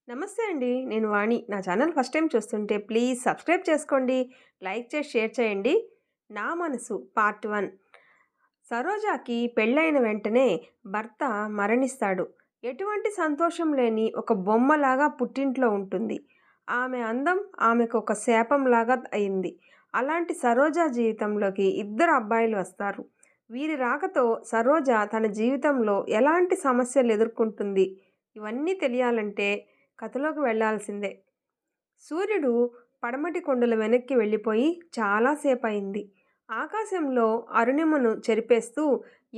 నమస్తే అండి. నేను వాణి. నా ఛానల్ ఫస్ట్ టైం చూస్తుంటే ప్లీజ్ సబ్స్క్రైబ్ చేసుకోండి. లైక్ చేసి షేర్ చేయండి. నా మనసు పార్ట్ 1. సరోజాకి పెళ్ళైన వెంటనే భర్త మరణిస్తాడు. ఎటువంటి సంతోషం లేని ఒక బొమ్మలాగా పుట్టింట్లో ఉంటుంది. ఆమె అందం ఆమెకు ఒక శాపంలాగా అయింది. అలాంటి సరోజ జీవితంలోకి ఇద్దరు అబ్బాయిలు వస్తారు. వీరి రాకతో సరోజ తన జీవితంలో ఎలాంటి సమస్యలు ఎదుర్కొంటుంది? ఇవన్నీ తెలియాలంటే కథలోకి వెళ్ళాల్సిందే. సూర్యుడు పడమటి కొండల వెనక్కి వెళ్ళిపోయి చాలాసేపయింది. ఆకాశంలో అరుణిమను చెరిపేస్తూ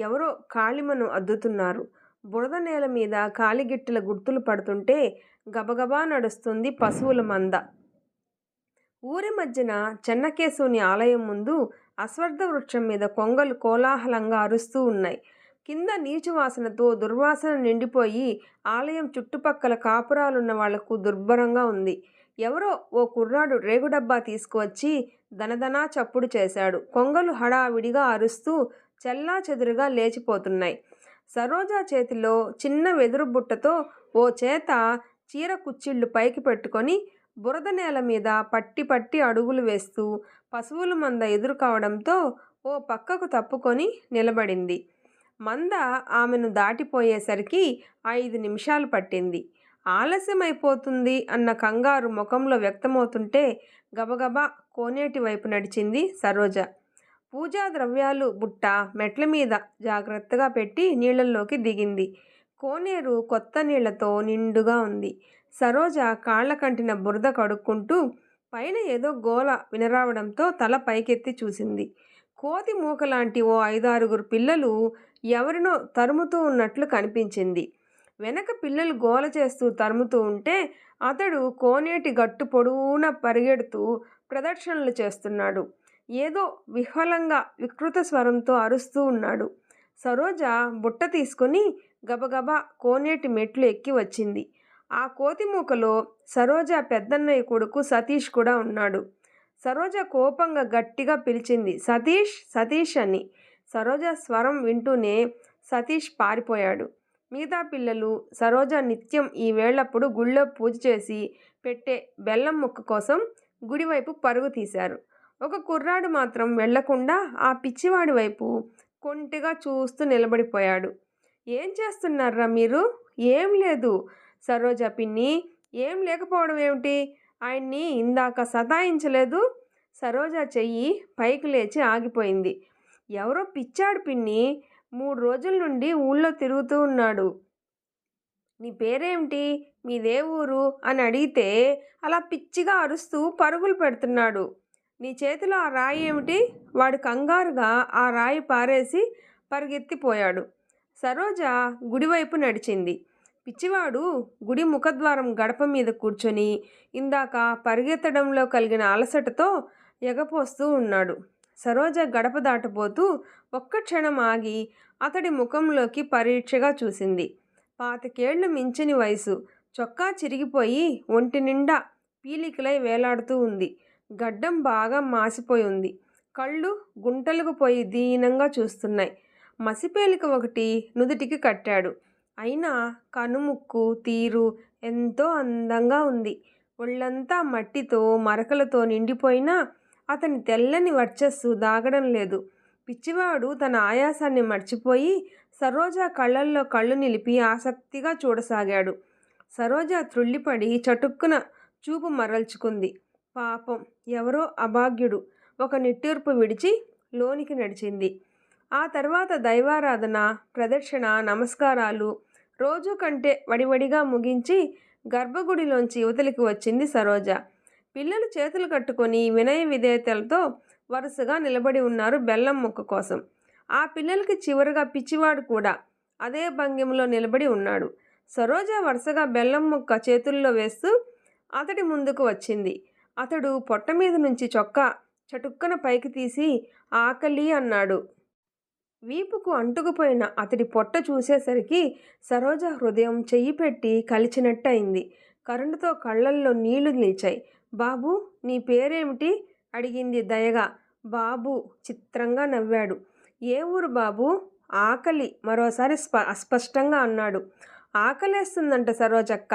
ఎవరో కాళిమను అద్దుతున్నారు. బురద నేల మీద కాలిగిట్టెల గుర్తులు పడుతుంటే గబగబా నడుస్తుంది పశువుల మంద. ఊరి మధ్యన చెన్నకేశవుని ఆలయం ముందు అశ్వత్థ వృక్షం మీద కొంగలు కోలాహలంగా అరుస్తూ ఉన్నాయి. కింద నీచు వాసనతో దుర్వాసన నిండిపోయి ఆలయం చుట్టుపక్కల కాపురాలున్న వాళ్లకు దుర్భరంగా ఉంది. ఎవరో ఓ కుర్రాడు రేగుడబ్బా తీసుకువచ్చి దనదనా చప్పుడు చేశాడు. కొంగలు హడావిడిగా అరుస్తూ చెల్లా చెదురుగా లేచిపోతున్నాయి. సరోజ చేతిలో చిన్న వెదురు బుట్టతో ఓ చేత చీర కుచ్చిళ్ళు పైకి పెట్టుకొని బురద నేల మీద పట్టి పట్టి అడుగులు వేస్తూ పశువుల మంద ఎదురు కావడంతో ఓ పక్కకు తప్పుకొని నిలబడింది. మంద ఆమెను దాటిపోయేసరికి 5 నిమిషాలు పట్టింది. ఆలస్యమైపోతుంది అన్న కంగారు ముఖంలో వ్యక్తమవుతుంటే గబగబా కోనేటి వైపు నడిచింది సరోజ. పూజా ద్రవ్యాలు బుట్ట మెట్ల మీద జాగ్రత్తగా పెట్టి నీళ్లలోకి దిగింది. కోనేరు కొత్త నీళ్లతో నిండుగా ఉంది. సరోజ కాళ్ల కంటిన బురద కడుక్కుంటూ పైన ఏదో గోల వినరావడంతో తల పైకెత్తి చూసింది. కోతి మూకలాంటి ఓ 5-6 పిల్లలు ఎవరినో తరుముతూ ఉన్నట్లు కనిపించింది. వెనక పిల్లలు గోల చేస్తూ తరుముతూ ఉంటే అతడు కోనేటి గట్టు పొడవునా పరిగెడుతూ ప్రదక్షిణలు చేస్తున్నాడు. ఏదో విహ్వలంగా వికృత స్వరంతో అరుస్తూ ఉన్నాడు. సరోజ బుట్ట తీసుకుని గబగబా కోనేటి మెట్లు ఎక్కి వచ్చింది. ఆ కోతి మూకలో సరోజ పెద్దన్నయ్య కొడుకు సతీష్ కూడా ఉన్నాడు. సరోజ కోపంగా గట్టిగా పిలిచింది, సతీష్ సతీష్ అని. సరోజ స్వరం వింటూనే సతీష్ పారిపోయాడు. మిగతా పిల్లలు సరోజ నిత్యం ఈ వేళప్పుడు గుళ్ళో పూజ చేసి పెట్టే బెల్లం ముక్క కోసం గుడివైపు పరుగు తీశారు. ఒక కుర్రాడు మాత్రం వెళ్లకుండా ఆ పిచ్చివాడి వైపు కొంటిగా చూస్తూ నిలబడిపోయాడు. ఏం చేస్తున్నారా మీరు? ఏం లేదు సరోజ పిన్ని. ఏం లేకపోవడం ఏమిటి? ఆయన్ని ఇందాక సతాయించలేదు? సరోజ చెయ్యి పైకి లేచి ఆగిపోయింది. ఎవరో పిచ్చాడు పిన్ని. 3 రోజుల నుండి ఊళ్ళో తిరుగుతూ ఉన్నాడు. నీ పేరేమిటి? మీదే ఊరు అని అడిగితే అలా పిచ్చిగా అరుస్తూ పరుగులు పెడుతున్నాడు. నీ చేతిలో ఆ రాయి ఏమిటి? వాడు కంగారుగా ఆ రాయి పారేసి పరుగెత్తిపోయాడు. సరోజ గుడివైపు నడిచింది. పిచ్చివాడు గుడి ముఖద్వారం గడప మీద కూర్చొని ఇందాక పరిగెత్తడంలో కలిగిన అలసటతో ఎగపోస్తూ ఉన్నాడు. సరోజ గడప దాటబోతూ ఒక్క క్షణం ఆగి అతడి ముఖంలోకి పరీక్షగా చూసింది. 25 ఏళ్లు మించని వయసు. చొక్కా చిరిగిపోయి ఒంటి నిండా పీలికలై వేలాడుతూ ఉంది. గడ్డం బాగా మాసిపోయి ఉంది. కళ్ళు గుంటలకు పోయి దీనంగా చూస్తున్నాయి. మసిపేలిక ఒకటి నుదుటికి కట్టాడు. అయినా కనుముక్కు తీరు ఎంతో అందంగా ఉంది. ఒళ్ళంతా మట్టితో మరకలతో నిండిపోయినా అతని తెల్లని వర్చస్సు దాగడం లేదు. పిచ్చివాడు తన ఆయాసాన్ని మర్చిపోయి సరోజ కళ్ళల్లో కళ్ళు నిలిపి ఆసక్తిగా చూడసాగాడు. సరోజ త్రుళ్ళిపడి చటుక్కున చూపు మరల్చుకుంది. పాపం ఎవరో అభాగ్యుడు. ఒక నిట్టూర్పు విడిచి లోనికి నడిచింది. ఆ తర్వాత దైవారాధన, ప్రదక్షిణ, నమస్కారాలు రోజు కంటే వడివడిగా ముగించి గర్భగుడిలోంచి యువతలికి వచ్చింది సరోజ. పిల్లలు చేతులు కట్టుకొని వినయ విధేయతలతో వరుసగా నిలబడి ఉన్నారు బెల్లం ముక్క కోసం. ఆ పిల్లలకి చివరగా పిచ్చివాడు కూడా అదే భంగిమలో నిలబడి ఉన్నాడు. సరోజ వరుసగా బెల్లం ముక్క చేతుల్లో వేస్తూ అతడి ముందుకు వచ్చింది. అతడు పొట్ట మీద నుంచి చొక్కా చటుక్కన పైకి తీసి ఆకలి అన్నాడు. వీపుకు అంటుకుపోయిన అతడి పొట్ట చూసేసరికి సరోజ హృదయం చెయ్యి పెట్టి కలిచినట్టయింది. కరుణతో కళ్ళల్లో నీళ్లు నిలిచాయి. బాబూ, నీ పేరేమిటి? అడిగింది దయగా. బాబు చిత్రంగా నవ్వాడు. ఏ ఊరు బాబూ? ఆకలి మరోసారి అస్పష్టంగా అన్నాడు. ఆకలేస్తుందంట సరోజక్క.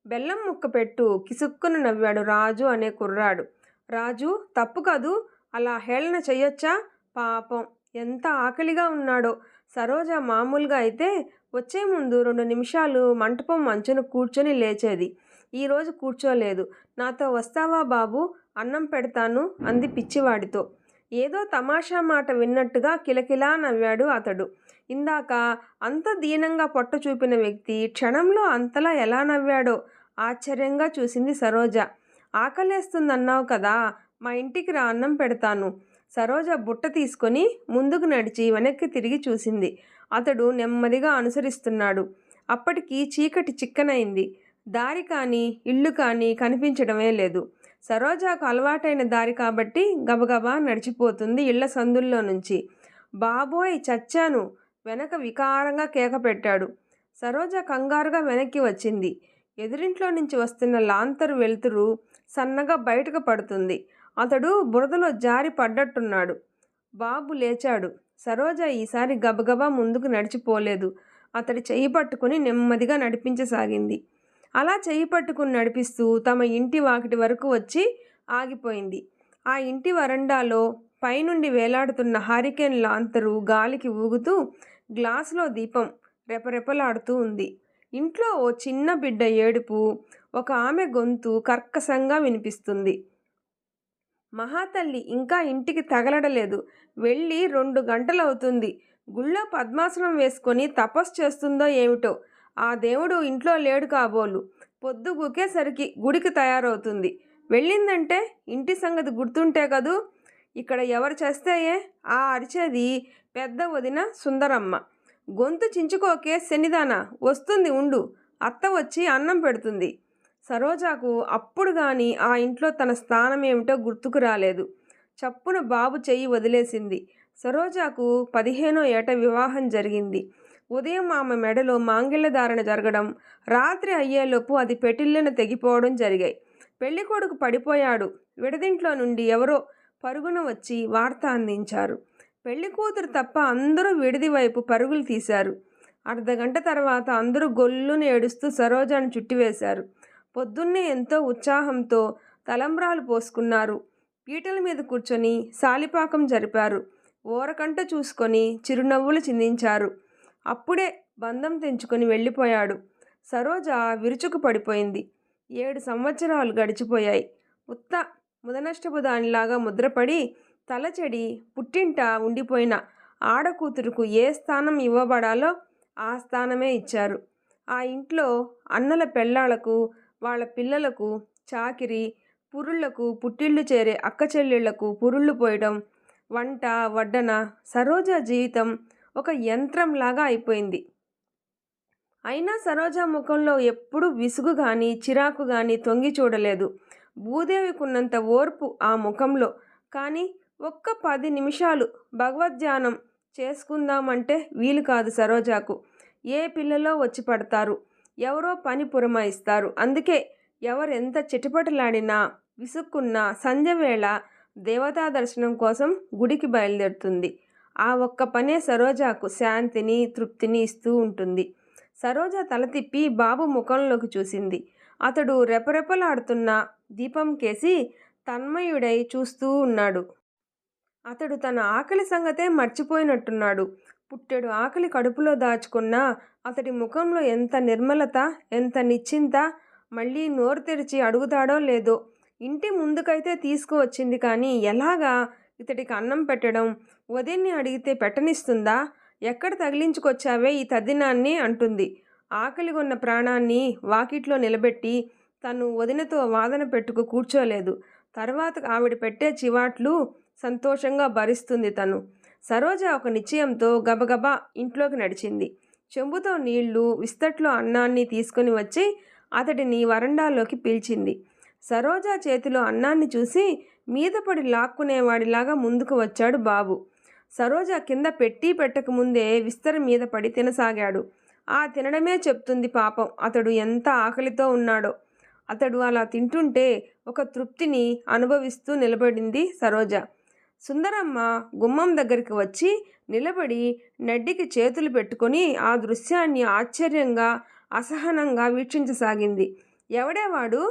బెల్లం ముక్క పెట్టు కిసుక్కున నవ్వాడు రాజు అనే కుర్రాడు. రాజు, తప్పు కదూ, అలా హేళన చెయ్యొచ్చా? పాపం ఎంత ఆకలిగా ఉన్నాడో. సరోజ మామూలుగా అయితే వచ్చే ముందు 2 నిమిషాలు మంటపం మంచున కూర్చొని లేచేది. ఈరోజు కూర్చోలేదు. నాతో వస్తావా బాబూ, అన్నం పెడతాను అంది పిచ్చివాడితో. ఏదో తమాషా మాట విన్నట్టుగా కిలకిలా నవ్వాడు అతడు. ఇందాక అంత దీనంగా పొట్ట చూపిన వ్యక్తి క్షణంలో అంతలా ఎలా నవ్వాడో ఆశ్చర్యంగా చూసింది సరోజ. ఆకలేస్తుందన్నావు కదా, మా ఇంటికి రా, అన్నం పెడతాను. సరోజ బుట్ట తీసుకొని ముందుకు నడిచి వెనక్కి తిరిగి చూసింది. అతడు నెమ్మదిగా అనుసరిస్తున్నాడు. అప్పటికి చీకటి చిక్కనైంది. దారి కానీ ఇల్లు కానీ కనిపించడమే లేదు. సరోజకు అలవాటైన దారి కాబట్టి గబగబా నడిచిపోతుంది ఇళ్ల సందుల్లో నుంచి. బాబోయ్, చచ్చాను! వెనక వికారంగా కేక పెట్టాడు. సరోజ కంగారుగా వెనక్కి వచ్చింది. ఎదురింట్లో నుంచి వస్తున్న లాంతరు వెలుతురు సన్నగా బయటకు పడుతుంది. అతడు బురదలో జారి పడ్డట్టున్నాడు. బాబు లేచాడు. సరోజ ఈసారి గబగబా ముందుకు నడిచిపోలేదు. అతడి చెయ్యి పట్టుకుని నెమ్మదిగా నడిపించసాగింది. అలా చెయ్యి పట్టుకుని నడిపిస్తూ తమ ఇంటి వాకిటి వరకు వచ్చి ఆగిపోయింది. ఆ ఇంటి వరండాలో పైనుండి వేలాడుతున్న హారికేన్ లాంతరు గాలికి ఊగుతూ గ్లాసులో దీపం రెపరెపలాడుతూ ఉంది. ఇంట్లో ఓ చిన్న బిడ్డ ఏడుపు, ఒక ఆమె గొంతు కర్కశంగా వినిపిస్తుంది. మహాతల్లి ఇంకా ఇంటికి తగలడలేదు. వెళ్ళి 2 గంటలవుతుంది. గుళ్ళో పద్మాసనం వేసుకొని తపస్సు చేస్తుందో ఏమిటో. ఆ దేవుడు ఇంట్లో లేడు కాబోలు. పొద్దు గుకేసరికి గుడికి తయారవుతుంది. వెళ్ళిందంటే ఇంటి సంగతి గుర్తుంటే కదూ. ఇక్కడ ఎవరు చేస్తేయే? ఆ అరిచేది పెద్ద వదిన సుందరమ్మ. గొంతు చించుకోకే శనిదానా, వస్తుంది ఉండు, అత్త వచ్చి అన్నం పెడుతుంది. సరోజకు అప్పుడు గాని ఆ ఇంట్లో తన స్థానం ఏమిటో గుర్తుకు రాలేదు. చప్పున బాబు చెయ్యి వదిలేసింది. సరోజకు 15వ ఏట వివాహం జరిగింది. ఉదయం ఆమె మెడలో మాంగళ్య ధారణ జరగడం, రాత్రి అయ్యేలోపు అది పెటిల్లెన తెగిపోవడం జరిగాయి. పెళ్ళికొడుకు పడిపోయాడు. విడదింట్లో నుండి ఎవరో పరుగున వచ్చి వార్త అందించారు. పెళ్లికూతురు తప్ప అందరూ విడిది వైపు పరుగులు తీశారు. అర్ధగంట తర్వాత అందరూ గొల్లును ఏడుస్తూ సరోజను చుట్టివేశారు. పొద్దున్నే ఎంతో ఉత్సాహంతో తలంబ్రాలు పోసుకున్నారు. పీటల మీద కూర్చొని సాలిపాకం జరిపారు. ఓరకంట చూసుకొని చిరునవ్వులు చిందించారు. అప్పుడే బంధం తెంచుకొని వెళ్ళిపోయాడు. సరోజ విరుచుకు పడిపోయింది. 7 సంవత్సరాలు గడిచిపోయాయి. ఉత్త ముదనష్టపు దానిలాగా ముద్రపడి తలచెడి పుట్టింట ఉండిపోయిన ఆడకూతురుకు ఏ స్థానం ఇవ్వబడాలో ఆ స్థానమే ఇచ్చారు. ఆ ఇంట్లో అన్నల పెళ్ళాళ్లకు, వాళ్ళ పిల్లలకు చాకిరి, పురుళ్లకు పుట్టిళ్ళు చేరే అక్క చెల్లెళ్లకు పురుళ్ళు పోయడం, వంట వడ్డన. సరోజ జీవితం ఒక యంత్రంలాగా అయిపోయింది. అయినా సరోజ ముఖంలో ఎప్పుడూ విసుగు కానీ చిరాకు కానీ తొంగి చూడలేదు. భూదేవికున్నంత ఓర్పు ఆ ముఖంలో. కానీ ఒక్క 10 నిమిషాలు భగవద్ధ్యానం చేసుకుందామంటే వీలు కాదు సరోజకు. ఏ పిల్లలో వచ్చి పడతారు, ఎవరో పని పురమాయిస్తారు. అందుకే ఎవరెంత చిటపటలాడినా విసుక్కున్నా సంధ్యవేళ దేవతా దర్శనం కోసం గుడికి బయలుదేరుతుంది. ఆ ఒక్క పనే సరోజకు శాంతిని తృప్తిని ఇస్తూ ఉంటుంది. సరోజ తల తిప్పి బాబు ముఖంలోకి చూసింది. అతడు రెపరెపలాడుతున్న దీపం కేసి తన్మయుడై చూస్తూ ఉన్నాడు. అతడు తన ఆకలి సంగతే మర్చిపోయినట్టున్నాడు. పుట్టెడు ఆకలి కడుపులో దాచుకున్నా అతడి ముఖంలో ఎంత నిర్మలత, ఎంత నిశ్చింత. మళ్ళీ నోరు తెరిచి అడుగుతాడో లేదో. ఇంటి ముందుకైతే తీసుకువచ్చింది కానీ ఎలాగా ఇతడికి అన్నం పెట్టడం? వదిన్ని అడిగితే పెట్టనిస్తుందా? ఎక్కడ తగిలించుకొచ్చావే ఈ తద్దినాన్ని అంటుంది. ఆకలిగొన్న ప్రాణాన్ని వాకిట్లో నిలబెట్టి తను వదినతో వాదన పెట్టుకు కూర్చోలేదు. తర్వాత ఆవిడ పెట్టే చివాట్లు సంతోషంగా భరిస్తుంది తను. సరోజ ఒక నిశ్చయంతో గబగబా ఇంట్లోకి నడిచింది. చెంబుతో నీళ్లు, విస్తట్లో అన్నాన్ని తీసుకుని వచ్చి అతడిని వరండాలోకి పిలిచింది. సరోజ చేతిలో అన్నాన్ని చూసి మీదపడి లాక్కునేవాడిలాగా ముందుకు వచ్చాడు బాబు. సరోజ కింద పెట్టి పెట్టకముందే విస్తర మీద పడి తినసాగాడు. ఆ తినడమే చెప్తుంది పాపం అతడు ఎంత ఆకలితో ఉన్నాడో. అతడు అలా తింటుంటే ఒక తృప్తిని అనుభవిస్తూ నిలబడింది సరోజ. సుందరమ్మ గుమ్మం దగ్గరికి వచ్చి నిలబడి నడ్డికి చేతులు పెట్టుకొని ఆ దృశ్యాన్ని ఆశ్చర్యంగా అసహనంగా వీక్షించసాగింది. ఎవడేవాడు?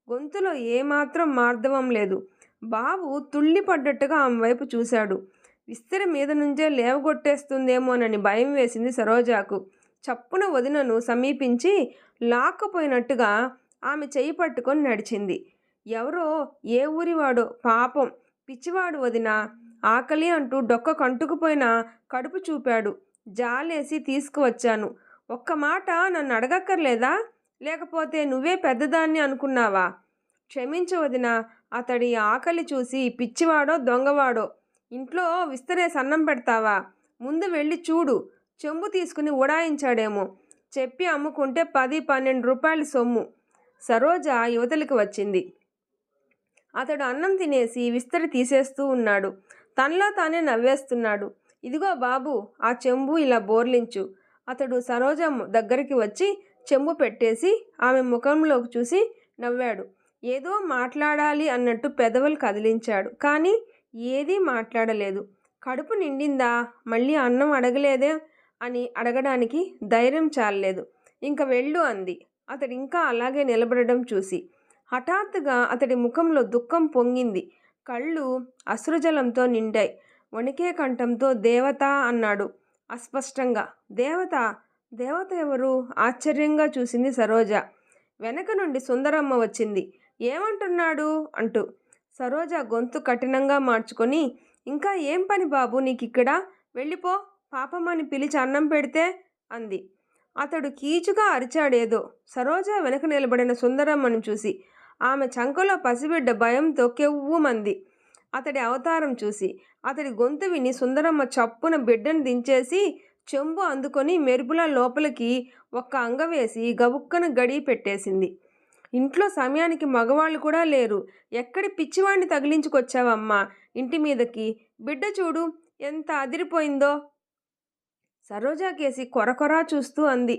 గొంతులో ఏమాత్రం మార్దవం లేదు. బాబు తుళ్ళిపడ్డట్టుగా ఆమె వైపు చూశాడు. విస్తరి మీద నుంచే లేవగొట్టేస్తుందేమోనని భయం వేసింది సరోజాకు. చప్పున వదినను సమీపించి లాక్కుపోయినట్టుగా ఆమె చెయ్యి పట్టుకొని నడిచింది. ఎవరో ఏ ఊరివాడో పాపం పిచ్చివాడు వదిన, ఆకలి అంటూ డొక్క కంటుకుపోయిన కడుపు చూపాడు. జాలేసి తీసుకువచ్చాను. ఒక్క మాట నన్ను అడగక్కర్లేదా? లేకపోతే నువ్వే పెద్దదాన్ని అనుకున్నావా? క్షమించు వదిన, అతడి ఆకలి చూసి పిచ్చివాడో దొంగవాడో ఇంట్లో విస్తరేసి అన్నం పెడతావా? ముందు వెళ్ళి చూడు. చెంబు తీసుకుని ఉడాయించాడేమో. చెప్పి అమ్ముకుంటే 10-12 రూపాయలు సొమ్ము. సరోజ యువతలికి వచ్చింది. అతడు అన్నం తినేసి విస్తరి తీసేస్తూ ఉన్నాడు. తనలో తానే నవ్వేస్తున్నాడు. ఇదిగో బాబు, ఆ చెంబు ఇలా బోర్లించు. అతడు సరోజ దగ్గరికి వచ్చి చెంబు పెట్టేసి ఆమె ముఖంలోకి చూసి నవ్వాడు. ఏదో మాట్లాడాలి అన్నట్టు పెదవులు కదిలించాడు. కానీ ఏదీ మాట్లాడలేదు. కడుపు నిండిందా, మళ్ళీ అన్నం అడగలేదే అని అడగడానికి ధైర్యం చాలలేదు. ఇంక వెళ్ళు అంది. అతడు ఇంకా అలాగే నిలబడడం చూసి హఠాత్తుగా అతడి ముఖంలో దుఃఖం పొంగింది. కళ్ళు అశ్రుజలంతో నిండాయి. వణికే కంఠంతో దేవత అన్నాడు అస్పష్టంగా. దేవత? దేవత ఎవరు? ఆశ్చర్యంగా చూసింది సరోజ. వెనక నుండి సుందరమ్మ వచ్చింది. ఏమంటున్నాడు అంటూ. సరోజ గొంతు కఠినంగా మార్చుకొని, ఇంకా ఏం పని బాబు నీకిక్కడ? వెళ్ళిపో, పాపమని పిలిచి అన్నం పెడితే అంది. అతడు కీచుగా అరిచాడేదో. సరోజ వెనక నిలబడిన సుందరమ్మను చూసి ఆమె చంకలో పసిబిడ్డ భయంతో కెవ్వుమంది. అతడి అవతారం చూసి అతడి గొంతు విని సుందరమ్మ చప్పున బిడ్డను దించేసి చెంబు అందుకొని మెరుపుల లోపలికి ఒక్క అంగవేసి గబుక్కన గడియ పెట్టేసింది. ఇంట్లో సమయానికి మగవాళ్ళు కూడా లేరు. ఎక్కడి పిచ్చివాణ్ణి తగిలించుకొచ్చావమ్మా ఇంటి మీదకి? బిడ్డ చూడు ఎంత అదిరిపోయిందో. సరోజ కేసి కొరకొరా చూస్తూ అంది.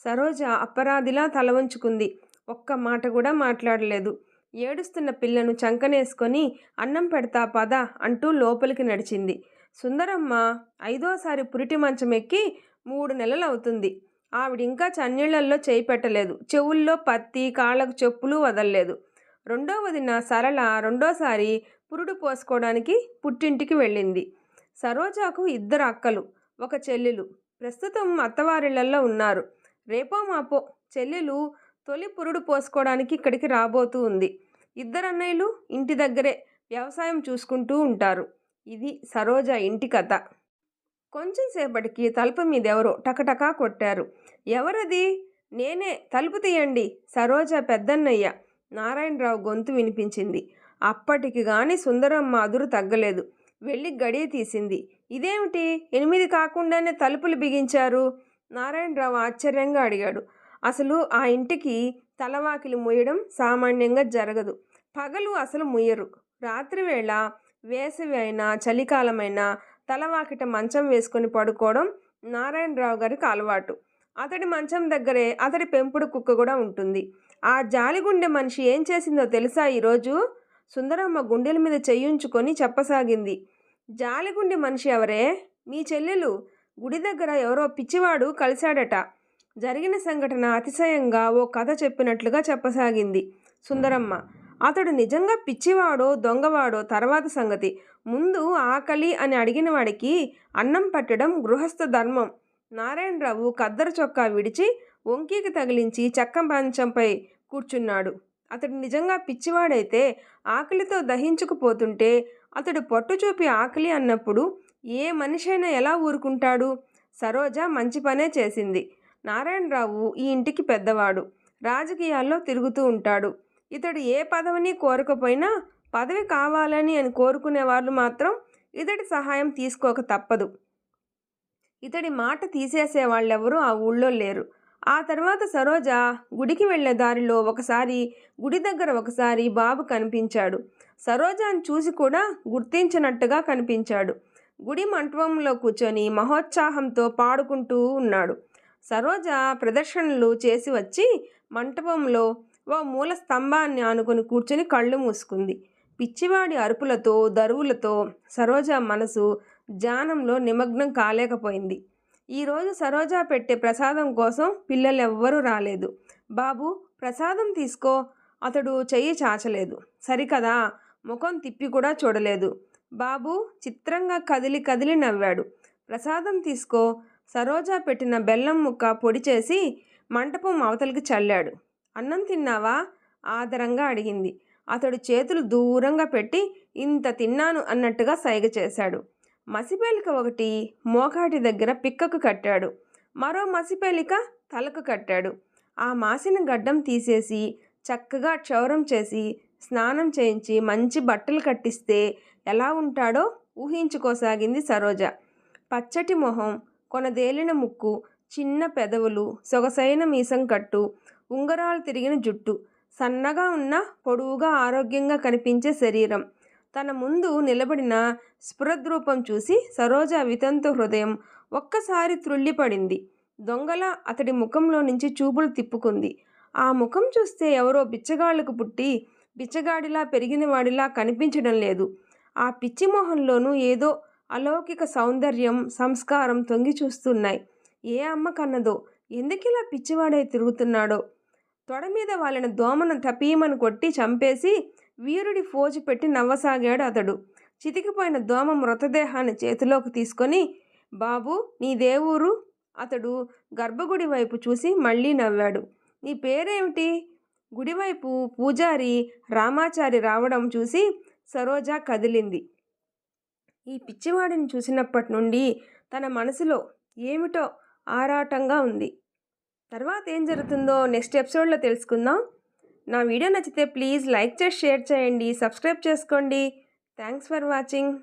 సరోజ అపరాధిలా తల వంచుకుంది. ఒక్క మాట కూడా మాట్లాడలేదు. ఏడుస్తున్న పిల్లను చంకనేసుకొని అన్నం పెడతా పద అంటూ లోపలికి నడిచింది. సుందరమ్మ 5వ సారి పురిటి మంచం ఎక్కి 3 నెలలవుతుంది. ఆవిడింకా చన్నీళ్లల్లో చేయి పెట్టలేదు. చెవుల్లో పత్తి, కాళ్ళకు చెప్పులు వదల్లేదు. రెండో వదిన సరళ 2వ సారి పురుడు పోసుకోవడానికి పుట్టింటికి వెళ్ళింది. సరోజాకు 2 అక్కలు, 1 చెల్లెలు. ప్రస్తుతం అత్తవారిళ్లల్లో ఉన్నారు. రేపో మాపో చెల్లెలు తొలి పురుడు పోసుకోవడానికి ఇక్కడికి రాబోతూ ఉంది. 2 అన్నయ్యలు ఇంటి దగ్గరే వ్యవసాయం చూసుకుంటూ ఉంటారు. ఇది సరోజ ఇంటి కథ. కొంచెం సేపటికి తలుపు మీదెవరో టకటకా కొట్టారు. ఎవరది? నేనే, తలుపు తీయండి. సరోజ పెద్దన్నయ్య నారాయణరావు గొంతు వినిపించింది. అప్పటికి గాని సుందరమ్మ అదురు తగ్గలేదు. వెళ్ళి గడియ తీసింది. ఇదేమిటి 8 కాకుండానే తలుపులు బిగించారు? నారాయణరావు ఆశ్చర్యంగా అడిగాడు. అసలు ఆ ఇంటికి తలవాకిలి ముయ్యడం సామాన్యంగా జరగదు. పగలు అసలు ముయ్యరు. రాత్రివేళ వేసవి అయినా చలికాలమైనా తలవాకిట మంచం వేసుకొని పడుకోవడం నారాయణరావు గారికి అలవాటు. అతడి మంచం దగ్గరే అతడి పెంపుడు కుక్క కూడా ఉంటుంది. ఆ జాలిగుండె మనిషి ఏం చేసిందో తెలుసా ఈరోజు? సుందరమ్మ గుండెల మీద చెయ్యుంచుకొని చెప్పసాగింది. జాలిగుండె మనిషి ఎవరే? మీ చెల్లెలు. గుడి దగ్గర ఎవరో పిచ్చివాడు కలిశాడట. జరిగిన సంఘటన అతిశయంగా ఓ కథ చెప్పినట్లుగా చెప్పసాగింది సుందరమ్మ. అతడు నిజంగా పిచ్చివాడో దొంగవాడో తర్వాత సంగతి. ముందు ఆకలి అని అడిగిన వాడికి అన్నం పెట్టడం గృహస్థ ధర్మం. నారాయణరావు కద్దరు చొక్కా విడిచి వంకీకి తగిలించి చెక్క మంచంపై కూర్చున్నాడు. అతడు నిజంగా పిచ్చివాడైతే ఆకలితో దహించుకుపోతుంటే అతడు పట్టు చూపి ఆకలి అన్నప్పుడు ఏ మనిషైనా ఎలా ఊరుకుంటాడు? సరోజ మంచి పనే చేసింది. నారాయణరావు ఈ ఇంటికి పెద్దవాడు. రాజకీయాల్లో తిరుగుతూ ఉంటాడు. ఇతడు ఏ పదవిని కోరకపోయినా పదవి కావాలని అని కోరుకునే వాళ్ళు మాత్రం ఇతడి సహాయం తీసుకోక తప్పదు. ఇతడి మాట తీసేసే వాళ్ళెవరూ ఆ ఊళ్ళో లేరు. ఆ తర్వాత సరోజ గుడికి వెళ్లే దారిలో ఒకసారి, గుడి దగ్గర ఒకసారి బాబు కనిపించాడు. సరోజాను చూసి కూడా గుర్తించినట్టుగా కనిపించాడు. గుడి మంటపంలో కూర్చొని మహోత్సాహంతో పాడుకుంటూ ఉన్నాడు. సరోజ ప్రదర్శనలు చేసి వచ్చి మంటపంలో ఓ మూల స్తంభాన్ని ఆనుకొని కూర్చొని కళ్ళు మూసుకుంది. పిచ్చివాడి అరుపులతో దరువులతో సరోజ మనసు ధ్యానంలో నిమగ్నం కాలేకపోయింది. ఈరోజు సరోజ పెట్టే ప్రసాదం కోసం పిల్లలెవ్వరూ రాలేదు. బాబు ప్రసాదం తీసుకో. అతడు చెయ్యి చాచలేదు. సరికదా, ముఖం తిప్పి కూడా చూడలేదు. బాబు చిత్రంగా కదిలి కదిలి నవ్వాడు. ప్రసాదం తీసుకో. సరోజ పెట్టిన బెల్లం ముక్క పొడి చేసి మంటపం అవతలికి చల్లాడు. అన్నం తిన్నావా? ఆదరంగా అడిగింది. అతడు చేతులు దూరంగా పెట్టి ఇంత తిన్నాను అన్నట్టుగా సైగ చేశాడు. మసిపేలిక ఒకటి మోకాటి దగ్గర పిక్కకు కట్టాడు. మరో మసిపేలిక తలకు కట్టాడు. ఆ మాసిన గడ్డం తీసేసి చక్కగా క్షౌరం చేసి స్నానం చేయించి మంచి బట్టలు కట్టిస్తే ఎలా ఉంటాడో ఊహించుకోసాగింది సరోజ. పచ్చటి మొహం, కొనదేలిన ముక్కు, చిన్న పెదవులు, సొగసైన మీసం కట్టు, ఉంగరాలు తిరిగిన జుట్టు, సన్నగా ఉన్న పొడవుగా ఆరోగ్యంగా కనిపించే శరీరం. తన ముందు నిలబడిన స్ఫురద్రూపం చూసి సరోజ వితంతు హృదయం ఒక్కసారి త్రుళ్ళిపడింది. దొంగలా అతడి ముఖంలో నుంచి చూపులు తిప్పుకుంది. ఆ ముఖం చూస్తే ఎవరో బిచ్చగాళ్లకు పుట్టి బిచ్చగాడిలా పెరిగిన వాడిలా కనిపించడం లేదు. ఆ పిచ్చి మొహంలోనూ ఏదో అలౌకిక సౌందర్యం, సంస్కారం తొంగి చూస్తున్నాయి. ఏ అమ్మ కన్నదో, ఎందుకిలా పిచ్చివాడై తిరుగుతున్నాడో. తొడ మీద వాళ్ళని దోమను టపీమను కొట్టి చంపేసి వీరుడి ఫోజు పెట్టి నవ్వసాగాడు అతడు. చితికిపోయిన దోమ మృతదేహాన్ని చేతిలోకి తీసుకొని, బాబు నీదేవూరు? అతడు గర్భగుడి వైపు చూసి మళ్ళీ నవ్వాడు. నీ పేరేమిటి? గుడివైపు పూజారి రామాచారి రావడం చూసి సరోజ కదిలింది. ఈ పిచ్చివాడిని చూసినప్పటి నుండి తన మనసులో ఏమిటో ఆరాటంగా ఉంది. తర్వాత ఏం జరుగుతుందో నెక్స్ట్ ఎపిసోడ్లో తెలుసుకుందాం. నా వీడియో నచ్చితే ప్లీజ్ లైక్ చేసి షేర్ చేయండి, సబ్స్క్రైబ్ చేసుకోండి. Thanks for watching.